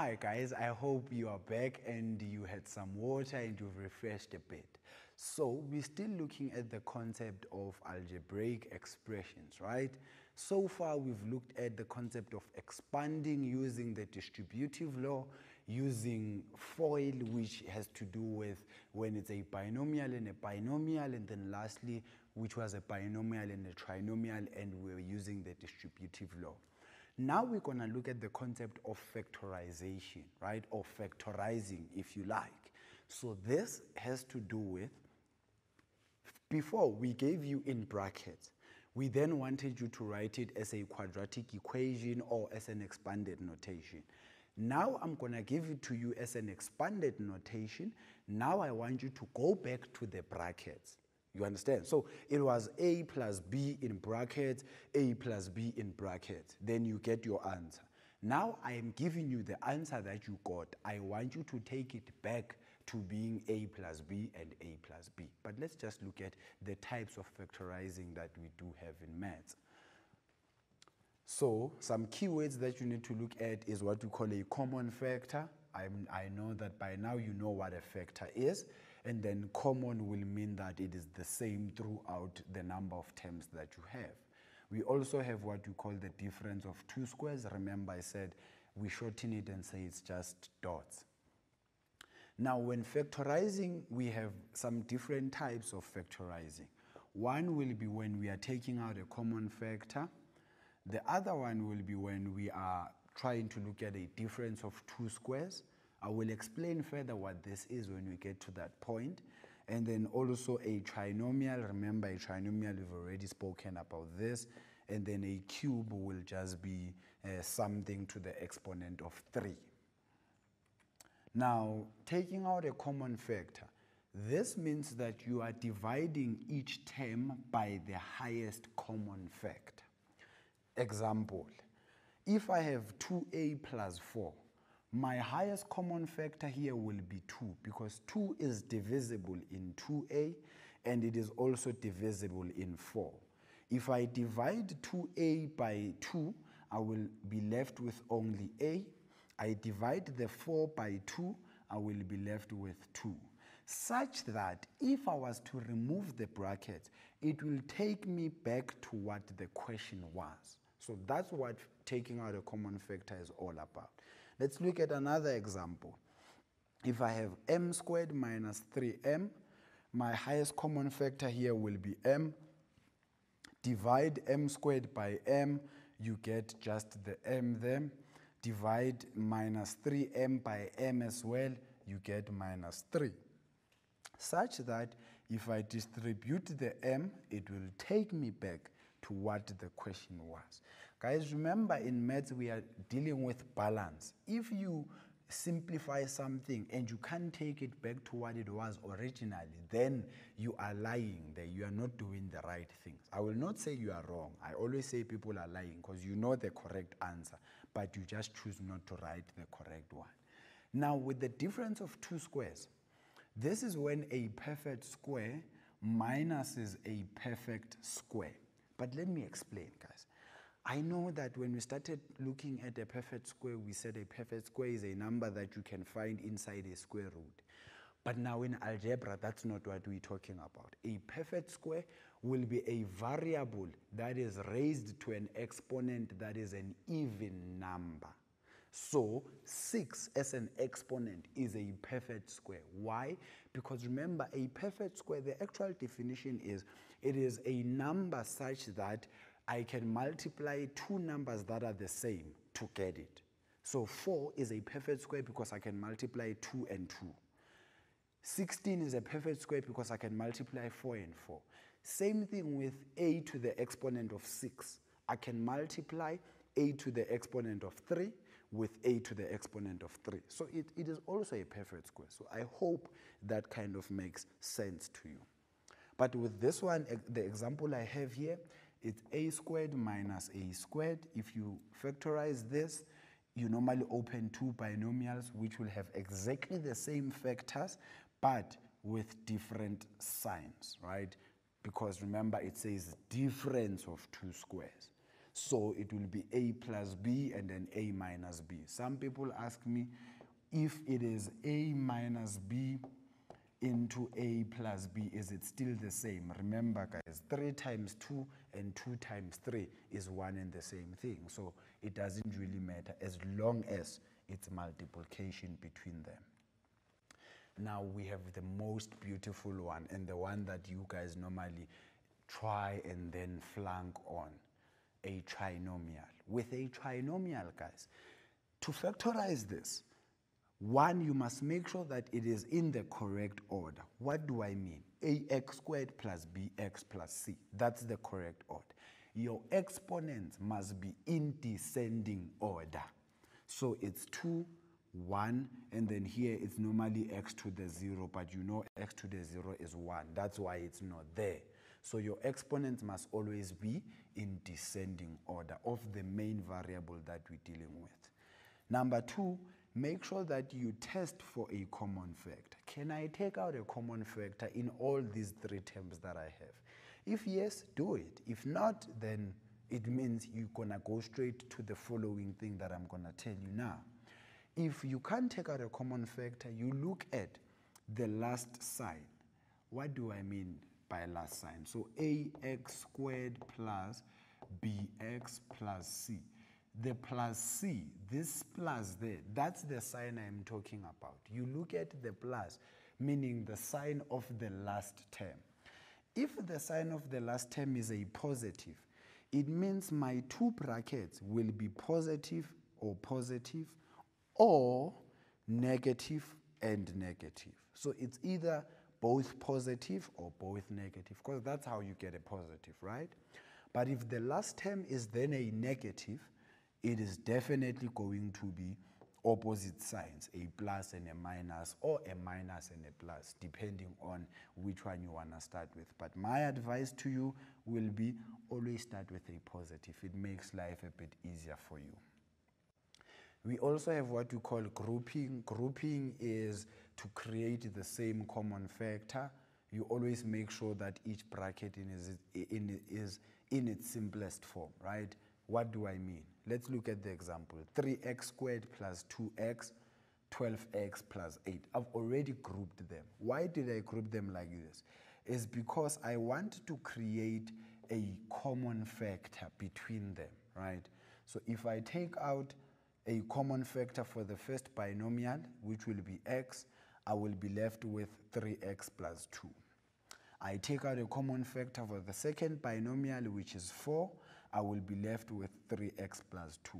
Hi guys, I hope you are back and you had some water and you've refreshed a bit. So we're still looking at the concept of algebraic expressions, right? So far we've looked at the concept of expanding using the distributive law, using FOIL, which has to do with when it's a binomial and a binomial, and then lastly, which was a binomial and a trinomial, and we're using the distributive law. Now we're going to look at the concept of factorization, right? Or factorizing, if you like. So this has to do with, before we gave you in brackets, we then wanted you to write it as a quadratic equation or as an expanded notation. Now I'm going to give it to you as an expanded notation. Now I want you to go back to the brackets. You understand? So it was a plus b in brackets, a plus b in brackets. Then you get your answer. Now I am giving you the answer that you got. I want you to take it back to being a plus b and a plus b. But let's just look at the types of factorizing that we do have in maths. So some keywords that you need to look at is what we call a common factor. I know that by now you know what a factor is, and then common will mean that it is the same throughout the number of terms that you have. We also have what we call the difference of two squares. Remember I said we shorten it and say it's just dots. Now when factorizing, we have some different types of factorizing. One will be when we are taking out a common factor. The other one will be when we are trying to look at a difference of two squares. I will explain further what this is when we get to that point. And then also a trinomial. Remember, a trinomial, we've already spoken about this. And then a cube will just be something to the exponent of 3. Now, taking out a common factor, this means that you are dividing each term by the highest common factor. Example, if I have 2a plus 4, my highest common factor here will be 2 because 2 is divisible in 2a and it is also divisible in 4. If I divide 2a by 2, I will be left with only a. I divide the 4 by 2, I will be left with 2. Such that if I was to remove the bracket, it will take me back to what the question was. So that's what taking out a common factor is all about. Let's look at another example. If I have m squared minus 3m, my highest common factor here will be m. Divide m squared by m, you get just the m there. Divide minus 3m by m as well, you get minus 3. Such that if I distribute the m, it will take me back to what the question was. Guys, remember in maths we are dealing with balance. If you simplify something and you can't take it back to what it was originally, then you are lying there. You are not doing the right things. I will not say you are wrong. I always say people are lying because you know the correct answer, but you just choose not to write the correct one. Now with the difference of two squares, this is when a perfect square minuses a perfect square. But let me explain, guys. I know that when we started looking at a perfect square, we said a perfect square is a number that you can find inside a square root. But now in algebra, that's not what we're talking about. A perfect square will be a variable that is raised to an exponent that is an even number. So 6 as an exponent is a perfect square. Why? Because remember, a perfect square, the actual definition is, it is a number such that I can multiply two numbers that are the same to get it. So 4 is a perfect square because I can multiply 2 and 2. 16 is a perfect square because I can multiply 4 and 4. Same thing with a to the exponent of 6. I can multiply a to the exponent of 3 with a to the exponent of 3. So it is also a perfect square. So I hope that kind of makes sense to you. But with this one, the example I have here, it's a squared minus a squared. If you factorize this, you normally open two binomials which will have exactly the same factors but with different signs, right? Because remember it says difference of two squares. So it will be a plus b and then a minus b. Some people ask me if it is a minus b into a plus b, is it still the same? Remember guys, 3 times 2 and 2 times 3 is one and the same thing. So it doesn't really matter as long as it's multiplication between them. Now we have the most beautiful one, and the one that you guys normally try and then flunk on, a trinomial. With a trinomial, guys, to factorize this, one, you must make sure that it is in the correct order. What do I mean? Ax squared plus bx plus c. That's the correct order. Your exponents must be in descending order. So it's 2, 1, and then here it's normally x to the 0, but you know x to the 0 is 1. That's why it's not there. So your exponents must always be in descending order of the main variable that we're dealing with. Number 2, make sure that you test for a common factor. Can I take out a common factor in all these 3 terms that I have? If yes, do it. If not, then it means you're going to go straight to the following thing that I'm going to tell you now. If you can't take out a common factor, you look at the last sign. What do I mean by last sign? So ax squared plus bx plus c. The plus c, this plus there, that's the sign I'm talking about. You look at the plus, meaning the sign of the last term. If the sign of the last term is a positive, it means my 2 brackets will be positive or negative and negative. So it's either both positive or both negative, because that's how you get a positive, right? But if the last term is then a negative, it is definitely going to be opposite signs, a plus and a minus, or a minus and a plus, depending on which one you want to start with. But my advice to you will be always start with a positive. It makes life a bit easier for you. We also have what we call grouping. Grouping is to create the same common factor. You always make sure that each bracket is in its simplest form, right? What do I mean? Let's look at the example. 3x squared plus 2x, 12x plus 8. I've already grouped them. Why did I group them like this? It's because I want to create a common factor between them, right? So if I take out a common factor for the first binomial, which will be x, I will be left with 3x plus 2. I take out a common factor for the second binomial, which is 4, I will be left with 3x plus 2.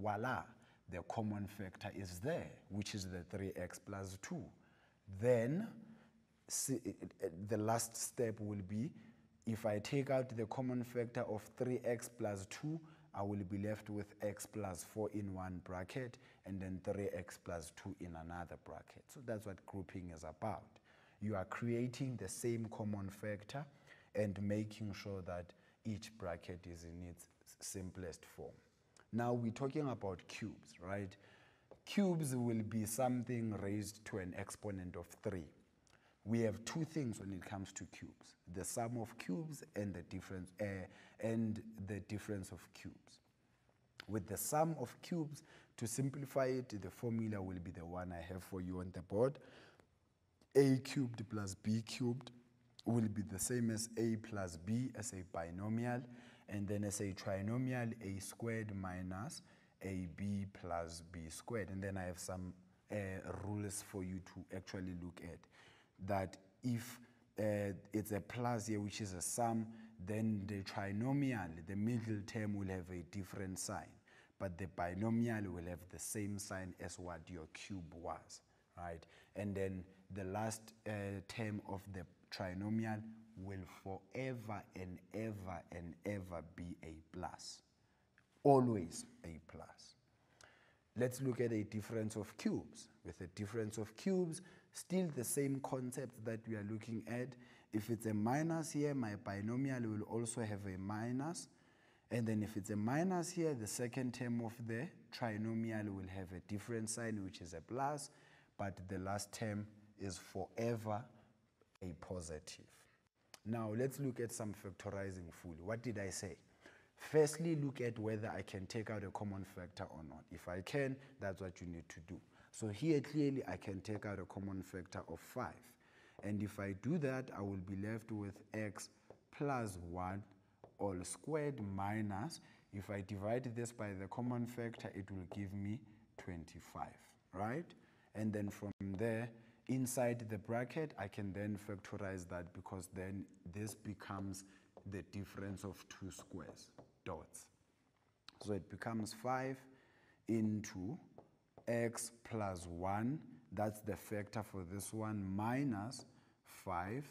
Voila, the common factor is there, which is the 3x plus 2. Then the last step will be, if I take out the common factor of 3x plus 2, I will be left with x plus 4 in one bracket and then 3x plus 2 in another bracket. So that's what grouping is about. You are creating the same common factor and making sure that each bracket is in its simplest form. Now we're talking about cubes, right? Cubes will be something raised to an exponent of 3. We have 2 things when it comes to cubes: the sum of cubes and the difference of cubes. With the sum of cubes, to simplify it, the formula will be the one I have for you on the board. A cubed plus b cubed will be the same as a plus b as a binomial, and then as a trinomial, a squared minus ab plus b squared. And then I have some rules for you to actually look at. That if it's a plus here, which is a sum, then the trinomial, the middle term, will have a different sign, but the binomial will have the same sign as what your cube was, right? And then the last term of the trinomial will forever and ever be a plus. Always a plus. Let's look at a difference of cubes. With a difference of cubes, still the same concept that we are looking at. If it's a minus here, my binomial will also have a minus. And then if it's a minus here, the second term of the trinomial will have a different sign, which is a plus, but the last term is forever a positive. Now let's look at some factorizing fully. What did I say? Firstly, look at whether I can take out a common factor or not. If I can, that's what you need to do. So here clearly I can take out a common factor of 5. And if I do that, I will be left with x plus 1 all squared minus, if I divide this by the common factor, it will give me 25, right? And then from there, inside the bracket, I can then factorize that, because then this becomes the difference of two squares, dots. So it becomes 5 into x plus 1, that's the factor for this one, minus 5.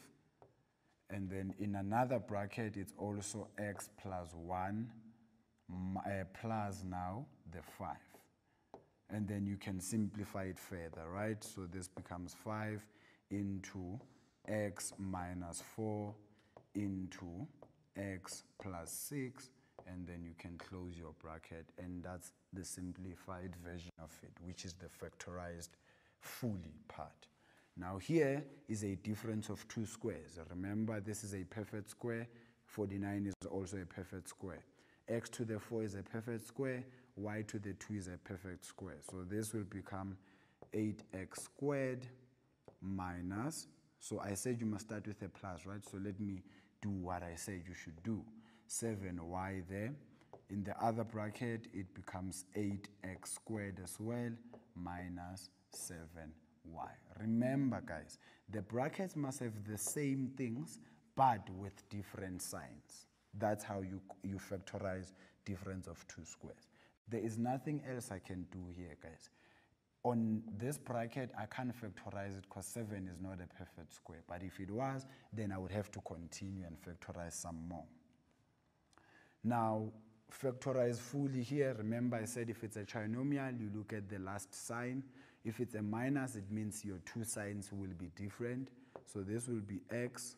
And then in another bracket, it's also x plus 1 plus now the 5. And then you can simplify it further, right? So this becomes 5 into x minus 4 into x plus 6, and then you can close your bracket, and that's the simplified version of it, which is the factorized fully part. Now here is a difference of two squares. Remember, this is a perfect square. 49 is also a perfect square. X to the 4 is a perfect square. Y to the 2 is a perfect square. So this will become 8x squared minus, so I said you must start with a plus, right? So let me do what I said you should do. 7y there. In the other bracket, it becomes 8x squared as well minus 7y. Remember, guys, the brackets must have the same things but with different signs. That's how you factorize difference of two squares. There is nothing else I can do here, guys. On this bracket, I can't factorize it because 7 is not a perfect square. But if it was, then I would have to continue and factorize some more. Now, factorize fully here. Remember, I said if it's a trinomial, you look at the last sign. If it's a minus, it means your two signs will be different. So this will be x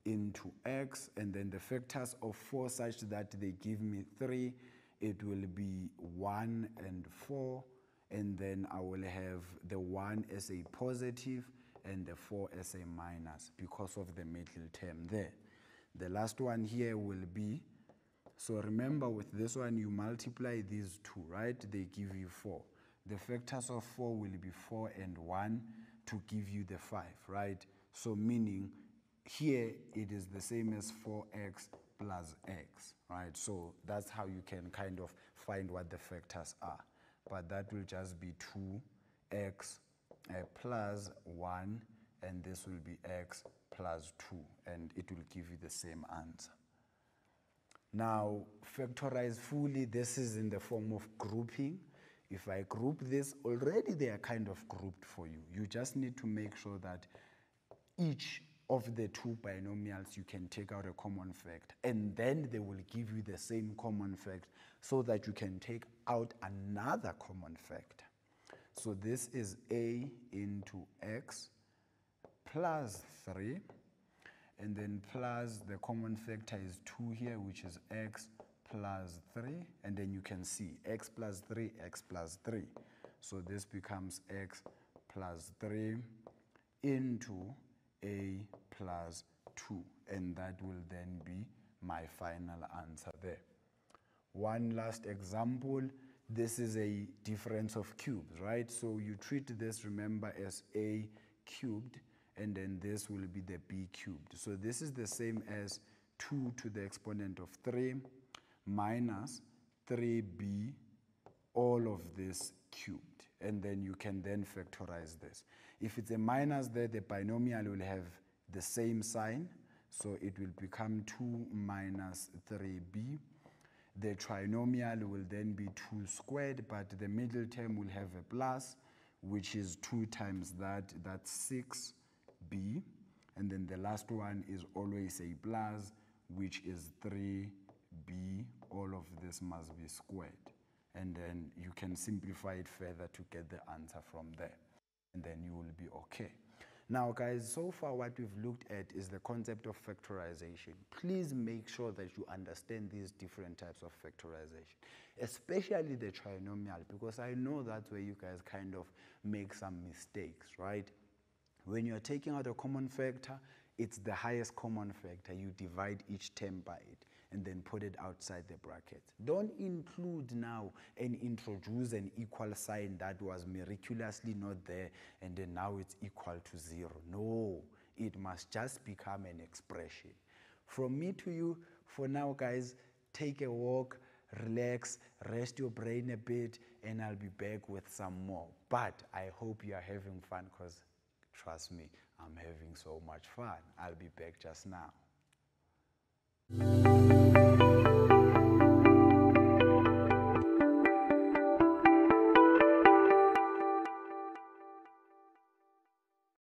into x, and then the factors of 4 such that they give me 3. It will be 1 and 4, and then I will have the 1 as a positive and the 4 as a minus because of the middle term there. The last one here will be, so remember with this one you multiply these two, right? They give you 4. The factors of 4 will be 4 and 1 to give you the 5, right? So meaning here it is the same as 4x plus x, right? So that's how you can kind of find what the factors are. But that will just be 2x plus 1, and this will be x plus 2, and it will give you the same answer. Now, factorize fully, this is in the form of grouping. If I group this, already they are kind of grouped for you. You just need to make sure that each of the two binomials you can take out a common factor, and then they will give you the same common factor so that you can take out another common factor. So this is a into x plus 3, and then plus the common factor is 2 here, which is x plus 3, and then you can see x plus 3, x plus 3. So this becomes x plus 3 into a plus 2, and that will then be my final answer there. One last example, this is a difference of cubes, right? So you treat this, remember, as a cubed, and then this will be the b cubed. So this is the same as 2 to the exponent of 3 minus 3b, all of this cubed, and then you can then factorize this. If it's a minus there, the binomial will have the same sign, so it will become 2 minus 3b. The trinomial will then be 2 squared, but the middle term will have a plus, which is 2 times that, that's 6b. And then the last one is always a plus, which is 3b. All of this must be squared. And then you can simplify it further to get the answer from there. And then you will be okay. Now, guys, so far what we've looked at is the concept of factorization. Please make sure that you understand these different types of factorization, especially the trinomial, because I know that's where you guys kind of make some mistakes, right? When you're taking out a common factor, it's the highest common factor. You divide each term by it. and then put it outside the brackets. Don't include now and introduce an equal sign that was miraculously not there and then now it's equal to 0. No, it must just become an expression. From me to you, for now guys, take a walk, relax, rest your brain a bit, and I'll be back with some more. But I hope you are having fun, because trust me, I'm having so much fun. I'll be back just now.